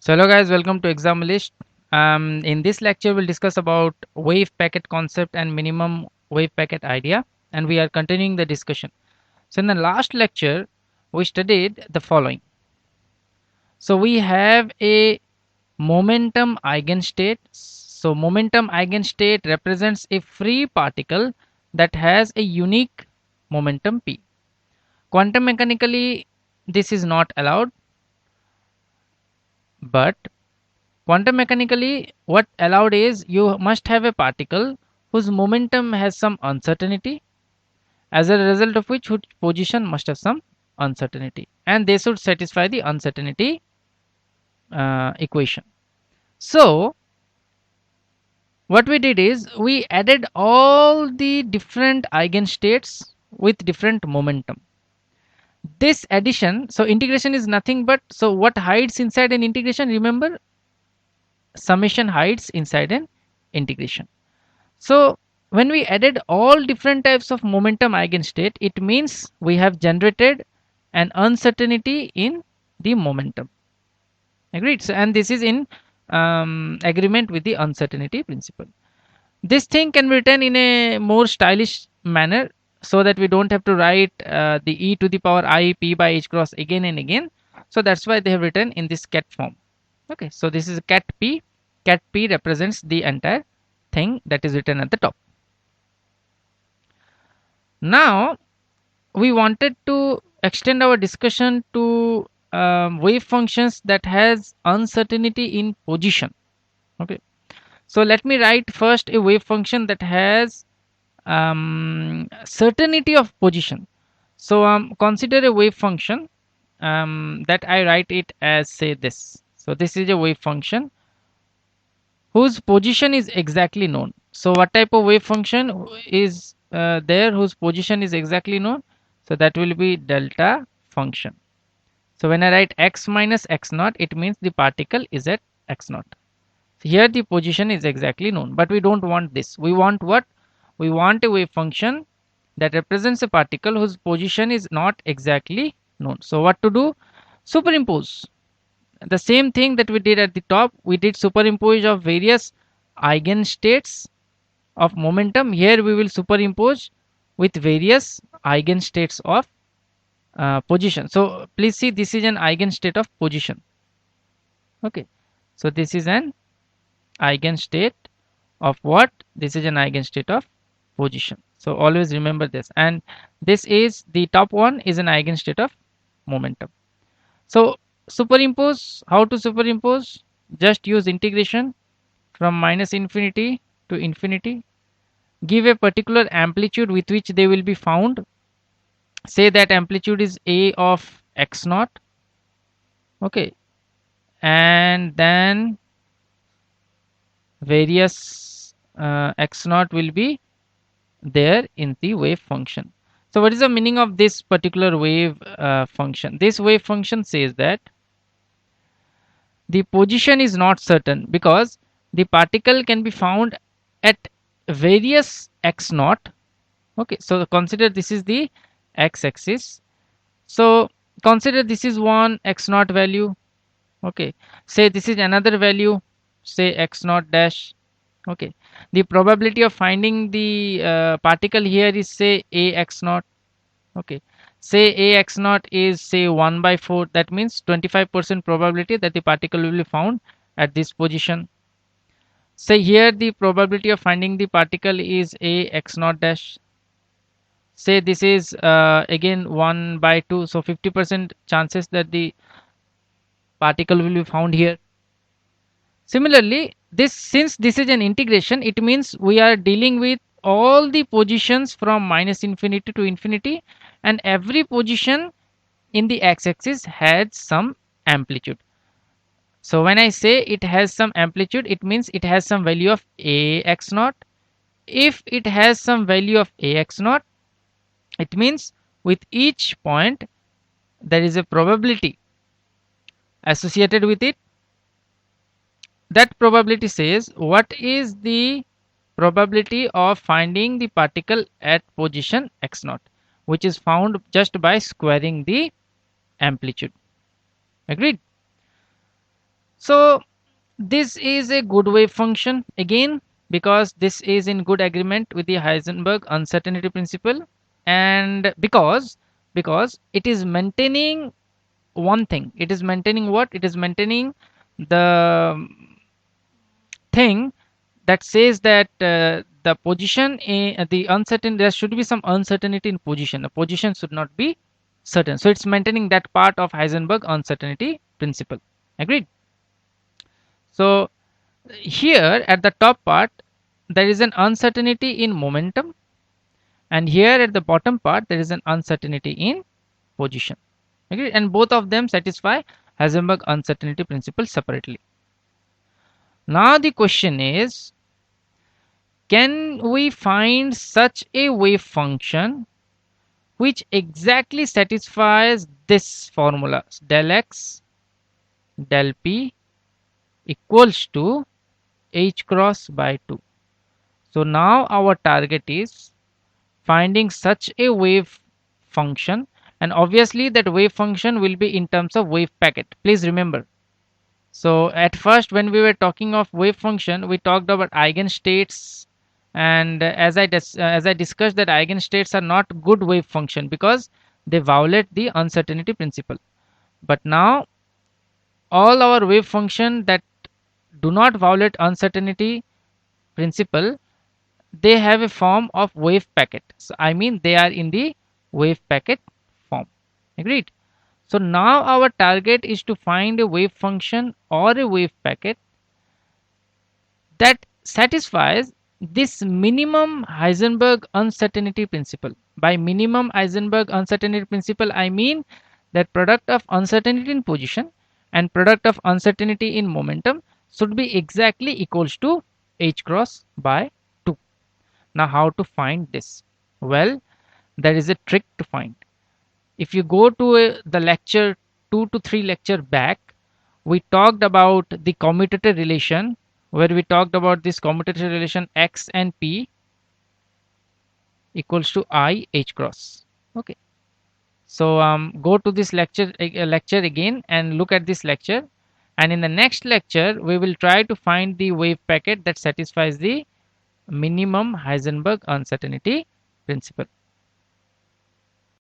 So hello guys, welcome to exam list. In this lecture we'll discuss about wave packet concept and minimum wave packet idea, and we are continuing the discussion. So in the last lecture we studied the following. So we have a momentum eigenstate. So momentum eigenstate represents a free particle that has a unique momentum p. Quantum mechanically this is not allowed, but quantum mechanically, what allowed is you must have a particle whose momentum has some uncertainty, as a result of which position must have some uncertainty, and they should satisfy the uncertainty equation. So, what we did is we added all the different eigenstates with different momentum. This addition, so integration is nothing but, so what hides inside an integration? Remember, summation hides inside an integration. So when we added all different types of momentum eigenstate, it means we have generated an uncertainty in the momentum. Agreed? So, and this is in agreement with the uncertainty principle. This thing can be written in a more stylish manner so that we don't have to write the e to the power I p by h cross again and again. So that's why they have written in this cat form. Okay, so this is cat p. Cat p represents the entire thing that is written at the top. Now we wanted to extend our discussion to wave functions that has uncertainty in position. Okay, so let me write first a wave function that has certainty of position. So consider a wave function that I write it as, say, this. So this is a wave function whose position is exactly known. So what type of wave function is there whose position is exactly known? So that will be delta function. So when I write x minus x naught, it means the particle is at x naught. So here the position is exactly known, but we don't want this. We want what? We want a wave function that represents a particle whose position is not exactly known. So what to do? Superimpose the same thing that we did at the top. We did superimpose of various eigenstates of momentum. Here we will superimpose with various eigenstates of position. So please see, this is an eigenstate of position. Okay, so this is an eigenstate of what? This is an eigenstate of position. So always remember this, and this is the top one is an eigenstate of momentum. So superimpose, how to superimpose? Just use integration from minus infinity to infinity. Give a particular amplitude with which they will be found. Say that amplitude is a of x naught. Okay, and then various x naught will be there in the wave function. So what is the meaning of this particular wave function? This wave function says that the position is not certain because the particle can be found at various x naught. Okay, so consider this is the x-axis. So consider this is one x naught value. Okay, say this is another value, say x naught dash. Okay, the probability of finding the particle here is, say, a x naught. Okay, say a x naught is, say, 1 by 4. That means 25% probability that the particle will be found at this position. Say here the probability of finding the particle is a x naught dash. Say this is again 1 by 2, so 50% chances that the particle will be found here. Similarly, this, since this is an integration, it means we are dealing with all the positions from minus infinity to infinity, and every position in the x-axis has some amplitude. So when I say it has some amplitude, it means it has some value of a x naught. If it has some value of a x naught, it means with each point there is a probability associated with it. That probability says what is the probability of finding the particle at position x naught, which is found just by squaring the amplitude. Agreed? So this is a good wave function again, because this is in good agreement with the Heisenberg uncertainty principle, and because it is maintaining one thing. It is maintaining what? It is maintaining the thing that says that the position in the uncertain, there should be some uncertainty in position. The position should not be certain. So it's maintaining that part of Heisenberg uncertainty principle. Agreed? So here at the top part, there is an uncertainty in momentum, and here at the bottom part, there is an uncertainty in position. Agreed? And both of them satisfy Heisenberg uncertainty principle separately. Now the question is, can we find such a wave function which exactly satisfies this formula, del x del p equals to h cross by 2. So now our target is finding such a wave function, and obviously that wave function will be in terms of wave packet. Please remember. So at first when we were talking of wave function, we talked about eigenstates, and as I discussed that eigenstates are not good wave function because they violate the uncertainty principle. But now all our wave function that do not violate uncertainty principle, they have a form of wave packet. So I mean they are in the wave packet form. Agreed? So now our target is to find a wave function or a wave packet that satisfies this minimum Heisenberg uncertainty principle. By minimum Heisenberg uncertainty principle, I mean that product of uncertainty in position and product of uncertainty in momentum should be exactly equals to h cross by 2. Now how to find this? Well, there is a trick to find. If you go to the lecture 2 to 3 lecture back, we talked about the commutator relation, where we talked about this commutator relation x and p equals to I h cross. Okay. So go to this lecture again and look at this lecture. And in the next lecture, we will try to find the wave packet that satisfies the minimum Heisenberg uncertainty principle.